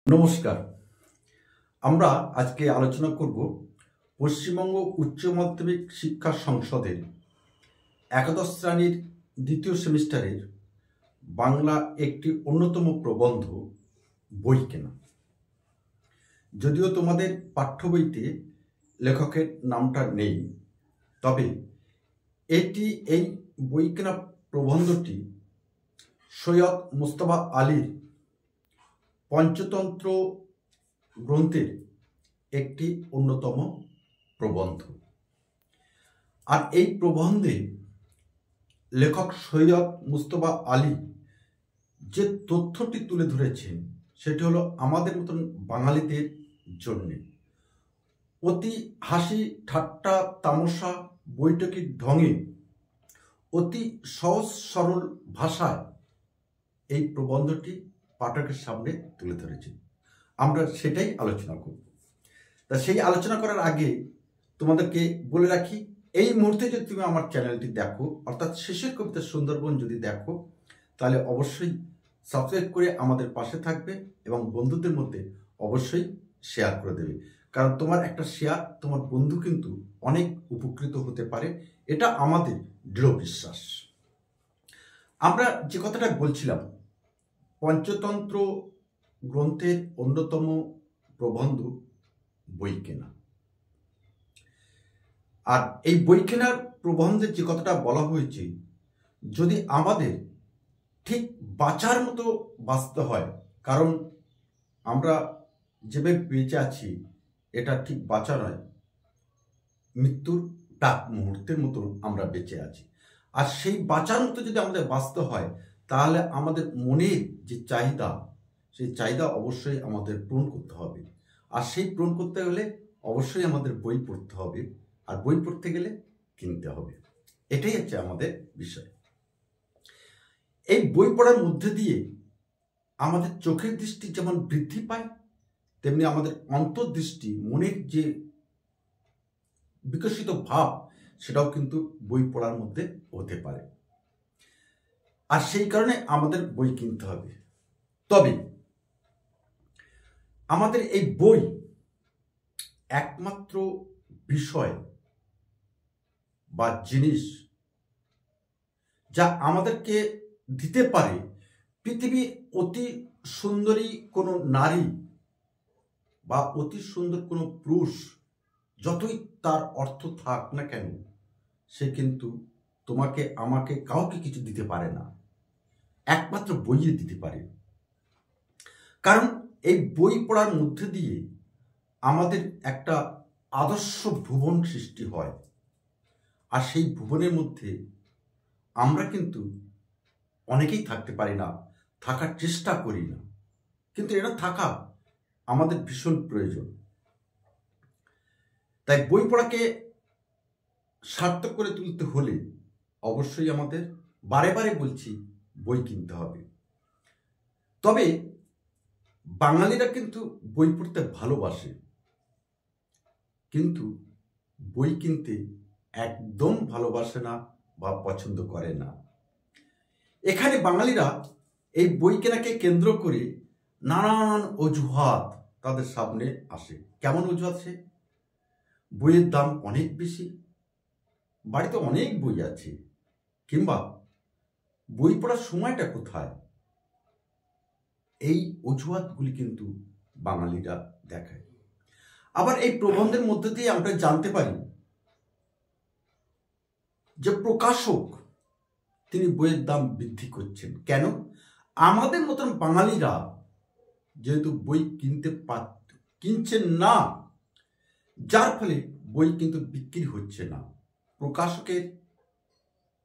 নমস্কার। আমরা আজকে আলোচনা করব পশ্চিমবঙ্গ উচ্চ মাধ্যমিক শিক্ষা সংসদের একাদশ শ্রেণীর দ্বিতীয় সেমিস্টারের বাংলা একটি অন্যতম প্রবন্ধ বই কেনা। যদিও তোমাদের পাঠ্য বইতে লেখকের নামটা নেই, তবে এই বই কেনা প্রবন্ধটি সৈয়দ মুজতবা আলীর পঞ্চতন্ত্র গ্রন্থের একটি অন্যতম প্রবন্ধ। আর এই প্রবন্ধে লেখক সৈয়দ মুজতবা আলী যে তথ্যটি তুলে ধরেছেন সেটি হলো আমাদের মতন বাঙালিদের জন্য অতি হাসি ঠাট্টা তামাশা বৈঠকির ঢঙে অতি সহজ সরল ভাষায় এই প্রবন্ধটি পাঠকের সামনে তুলে ধরেছেন। আমরা সেটাই আলোচনা করব। তা সেই আলোচনা করার আগে তোমাদেরকে বলে রাখি, এই মুহূর্তে যদি তুমি আমার চ্যানেলটি দেখো, অর্থাৎ শেষের কবিতা সুন্দরবন যদি দেখো, তাহলে অবশ্যই সাবস্ক্রাইব করে আমাদের পাশে থাকবে এবং বন্ধুদের মধ্যে অবশ্যই শেয়ার করে দেবে, কারণ তোমার একটা শেয়ার তোমার বন্ধু কিন্তু অনেক উপকৃত হতে পারে, এটা আমাদের দৃঢ় বিশ্বাস। আমরা যে কথাটা বলছিলাম, পঞ্চতন্ত্র গ্রন্থের অন্যতম প্রবন্ধ বই কেনা। আর এই বই কেনার প্রবন্ধের যে কথাটা বলা হয়েছে, যদি আমাদের ঠিক বাঁচার মতো বাঁচতে হয়, কারণ আমরা যেভাবে বেঁচে আছি এটা ঠিক বাঁচা নয়, মৃত্যুর প্রাক মুহূর্তের মতো আমরা বেঁচে আছি। আর সেই বাঁচার মতো যদি আমাদের বাঁচতে হয়, তাহলে আমাদের মনের যে চাহিদা, সেই চাহিদা অবশ্যই আমাদের পূরণ করতে হবে। আর সেই পূরণ করতে হলে অবশ্যই আমাদের বই পড়তে হবে, আর বই পড়তে গেলে কিনতে হবে। এটাই হচ্ছে আমাদের বিষয়। এই বই পড়ার মধ্যে দিয়ে আমাদের চোখের দৃষ্টি যেমন বৃদ্ধি পায়, তেমনি আমাদের অন্তর্দৃষ্টি, মনের যে বিকশিত ভাব, সেটাও কিন্তু বই পড়ার মধ্যে হতে পারে। আর সেই কারণে আমাদের বই কিনতে হবে। তবে আমাদের এই বই একমাত্র বিষয় বা জিনিস যা আমাদেরকে দিতে পারে পৃথিবীর অতি সুন্দরী কোনো নারী বা অতি সুন্দর কোনো পুরুষ, যতই তার অর্থ থাক না কেন, সে কিন্তু তোমাকে আমাকে কাউকে কিছু দিতে পারে না, একমাত্র বইয়ে দিতে পারে। কারণ এই বই পড়ার মধ্যে দিয়ে আমাদের একটা আদর্শ ভুবন সৃষ্টি হয়। আর সেই ভুবনের মধ্যে আমরা কিন্তু অনেকেই থাকতে পারি না, থাকার চেষ্টা করি না, কিন্তু এটা থাকা আমাদের ভীষণ প্রয়োজন। তাই বই পড়াকে সার্থক করে তুলতে হলে অবশ্যই আমাদের, বারে বারে বলছি, বই কিনতে হবে। তবে বাঙালিরা কিন্তু বই পড়তে ভালোবাসে, কিন্তু বই কিনতে একদম ভালোবাসে না বা পছন্দ করে না। এখানে বাঙালিরা এই বই কেনাকে কেন্দ্র করে নানান অজুহাত তাদের সামনে আসে। কেমন অজুহাত? সে বইয়ের দাম অনেক বেশি, বাড়িতে অনেক বই আছে, কিংবা বই পড়ার সময়টা কোথায়, এই অজুহাতগুলি কিন্তু বাঙালিরা দেখায়। আবার এই প্রবন্ধের মধ্যে দিয়ে আমরা জানতে পারি যে প্রকাশক তিনি বইয়ের দাম বৃদ্ধি করছেন। কেন? আমাদের মতন বাঙালিরা যেহেতু বই কিনছেন না, যার ফলে বই কিন্তু বিক্রি হচ্ছে না। প্রকাশকের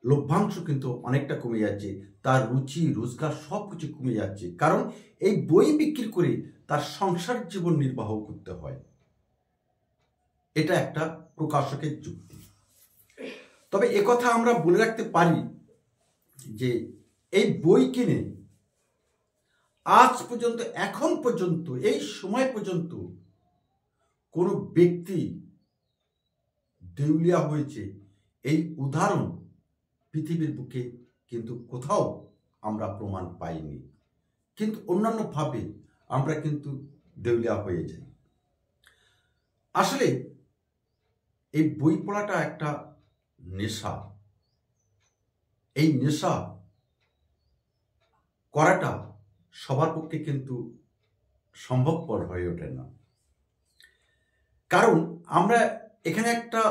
লভ্যাংশ কিন্তু অনেকটা কমে যাচ্ছে, তার রুচি রোজগার সব কিছু কমে যাচ্ছে, কারণ এই বই বিক্রি করে তার সংসার জীবন নির্বাহ করতে হয়। এটা একটা প্রকাশকের যুক্তি। তবে একথা আমরা বলে রাখতে পারি যে এই বই কিনে আজ পর্যন্ত, এখন পর্যন্ত, এই সময় পর্যন্ত কোনো ব্যক্তি দেউলিয়া হয়েছে, এই উদাহরণ পৃথিবীর বুকে কিন্তু কোথাও আমরা প্রমাণ পাইনি। কিন্তু অন্যান্যভাবে আমরা কিন্তু দেউলিয়া হয়ে যাই। আসলে এই বই পড়াটা একটা নেশা। এই নেশা করাটা সবার পক্ষে কিন্তু সম্ভবপর হয়ে ওঠে না। কারণ আমরা এখানে একটা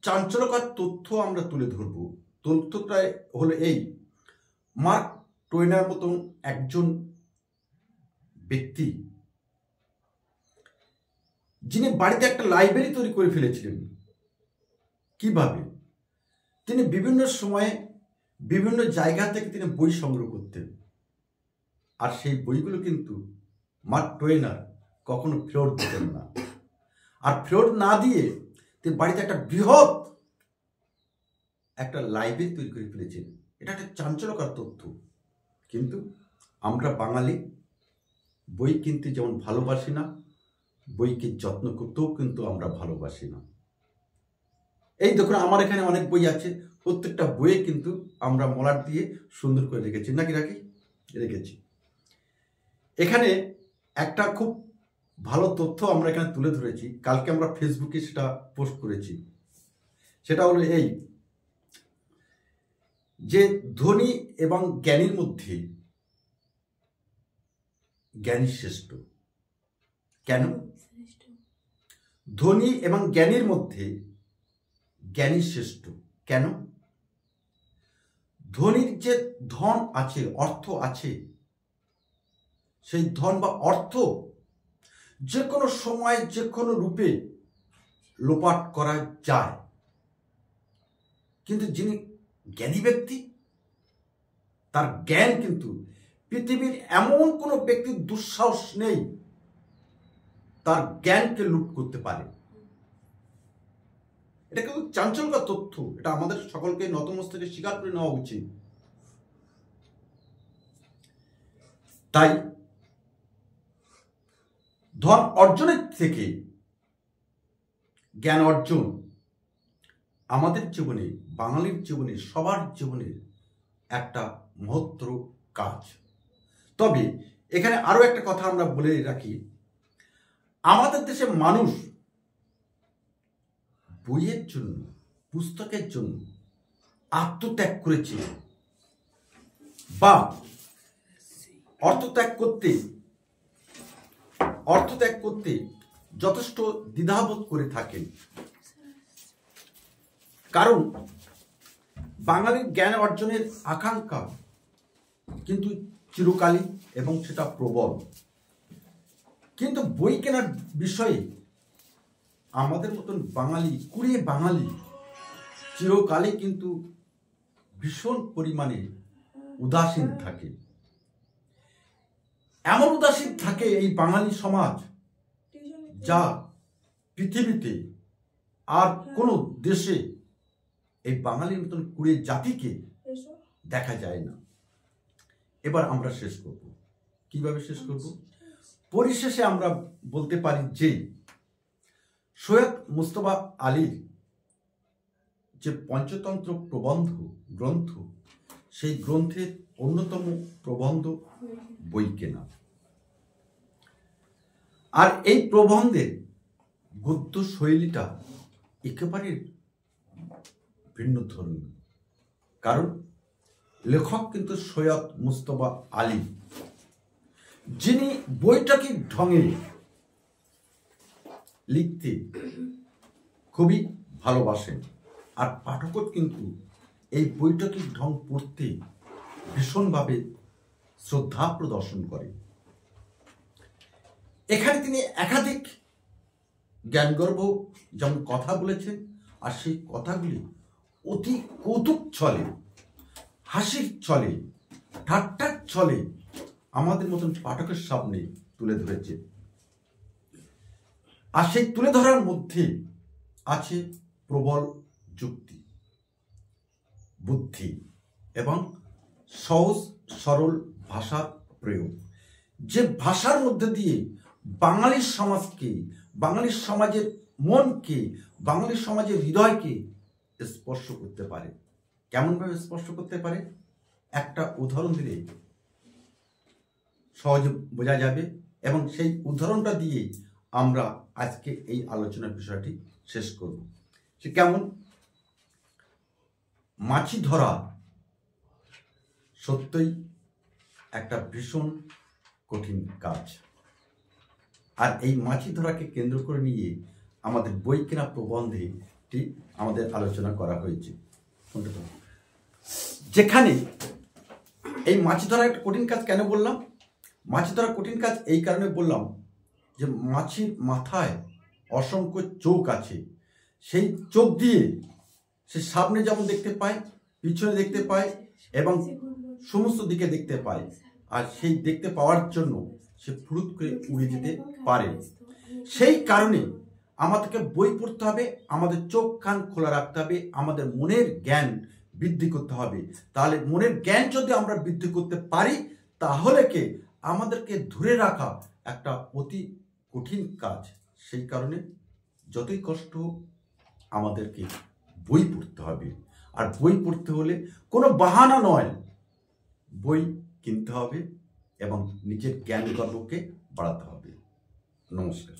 চাঞ্চল্যকর তথ্য আমরা তুলে ধরব। তথ্যটা হলো এই, মার্ক টোয়েনের মতন একজন ব্যক্তি যিনি বাড়িতে একটা লাইব্রেরি তৈরি করে ফেলেছিলেন। কিভাবে? তিনি বিভিন্ন সময়ে বিভিন্ন জায়গা থেকে তিনি বই সংগ্রহ করতেন, আর সেই বইগুলো কিন্তু মার্ক টোয়েনার কখনো ফেরত দিতেন না। আর ফেরত না দিয়ে তিনি বাড়িতে একটা বৃহৎ একটা লাইব্রেরি তৈরি করে ফেলেছেন। এটা একটা চাঞ্চল্যকর তথ্য। কিন্তু আমরা বাঙালি বই কিনতে যেমন ভালোবাসি না, বইকে যত্ন করতেও কিন্তু আমরা ভালোবাসি না। এই দেখুন, আমার এখানে অনেক বই আছে, প্রত্যেকটা বইয়ে কিন্তু আমরা মলাট দিয়ে সুন্দর করে রেখেছি, নাকি রেখেছি। এখানে একটা খুব ভালো তথ্য আমরা এখানে তুলে ধরেছি, কালকে আমরা ফেসবুকে সেটা পোস্ট করেছি। সেটা হলো এই যে ধনী এবং জ্ঞানীর মধ্যে জ্ঞানী শ্রেষ্ঠ। কেন? ধনী এবং জ্ঞানীর মধ্যে জ্ঞানী শ্রেষ্ঠ কেন? ধনীর যে ধন আছে, অর্থ আছে, সেই ধন বা অর্থ যে কোনো সময় যে কোনো রূপে লোপাট করা যায়। কিন্তু যিনি জ্ঞানী ব্যক্তি, তার জ্ঞান কিন্তু পৃথিবীর এমন কোনো ব্যক্তির দুঃসাহস নেই তার জ্ঞানকে লুট করতে পারে। এটা কিন্তু চাঞ্চল্যকর তথ্য। এটা আমাদের সকলকে নতমস্তকে স্বীকার করে নেওয়া উচিত। তাই ধন অর্জনের থেকে জ্ঞান অর্জন আমাদের জীবনে, বাঙালির জীবনে, সবার জীবনের একটা মহত্তর কাজ। তবে এখানে আরো একটা কথা আমরা বলে রাখি, আমাদের দেশে মানুষ বইয়ের জন্য, পুস্তকের জন্য আত্মত্যাগ করেছে বা অর্থত্যাগ করতে যথেষ্ট দ্বিধাবোধ করে থাকেন। কারণ বাঙালির জ্ঞান অর্জনের আকাঙ্ক্ষা কিন্তু চিরকালই এবং সেটা প্রবল। কিন্তু বই কেনার বিষয়ে আমাদের মতন কুড়িয়ে বাঙালি চিরকালই কিন্তু ভীষণ পরিমাণে উদাসীন থাকে। এমন উদাসীন থাকে এই বাঙালি সমাজ, যা পৃথিবীতে আর কোনো দেশে এই বাঙালির মতন কুড়িয়ে জাতিকে দেখা যায় না। এবার আমরা শেষ করব। কিভাবে শেষ করব? পরিশেষে আমরা বলতে পারি যে সৈয়দ মুজতবা আলীর যে পঞ্চতন্ত্র প্রবন্ধ গ্রন্থ, সেই গ্রন্থের অন্যতম প্রবন্ধ বই কেনা। আর এই প্রবন্ধের গদ্য শৈলীটা একেবারে ভিন্ন ধরনের। কারণ লেখক কিন্তু সৈয়দ মুজতবা আলী, যিনি বৈঠকিক ঢঙে লিখতে খুবই ভালোবাসেন, আর পাঠকও কিন্তু এই বৈঠকিক ঢং পড়তে ভীষণভাবে শ্রদ্ধা প্রদর্শন করে। এখানে তিনি একাধিক জ্ঞানগর্ভ যেমন কথা বলেছেন, আর সেই কথাগুলি অতি কৌতুক ছলে, হাসির ছলে, ঠাট্টার ছলে আমাদের মতন পাঠকের সামনে তুলে ধরেছে। আর সেই তুলে ধরার মধ্যে আছে প্রবল যুক্তি, বুদ্ধি এবং সহজ সরল ভাষার প্রয়োগ, যে ভাষার মধ্যে দিয়ে বাঙালির সমাজকে, বাঙালির সমাজের মনকে, বাঙালির সমাজের হৃদয়কে স্পর্শ করতে পারে। কেমনভাবে স্পর্শ করতে পারে? একটা উদাহরণ দিলে সহজে বোঝা যাবে। এবং সেই উদাহরণটা দিয়ে আমরা আজকে এই আলোচনার বিষয়টি শেষ করব। সে কেমন? মাছি ধরা সত্যই একটা ভীষণ কঠিন কাজ। আর এই মাছি ধরাকে কেন্দ্র করে নিয়ে আমাদের বই কেনা প্রবন্ধেটি আমাদের আলোচনা করা হয়েছে, যেখানে এই মাছি ধরা একটা কঠিন কাজ কেন বললাম? মাছি ধরা কঠিন কাজ এই কারণে বললাম যে মাছির মাথায় অসংখ্য চোখ আছে। সেই চোখ দিয়ে সে সামনে যেমন দেখতে পায়, পিছনে দেখতে পায় এবং সমস্ত দিকে দেখতে পায়। আর সেই দেখতে পাওয়ার জন্য সে ফুরুত করে উড়ে যেতে পারে। সেই কারণে আমাদেরকে বই পড়তে হবে, আমাদের চোখ কান খোলা রাখতে হবে, আমাদের মনের জ্ঞান বৃদ্ধি করতে হবে। তাহলে মনের জ্ঞান যদি আমরা বৃদ্ধি করতে পারি, তাহলে কি আমাদেরকে ধরে রাখা একটা অতি কঠিন কাজ। সেই কারণে যতই কষ্ট হোক আমাদেরকে বই পড়তে হবে। আর বই পড়তে হলে কোনো বাহানা নয়, বই কিনতে হবে এবং নিজের জ্ঞান গর্বকে বাড়াতে হবে। নমস্কার।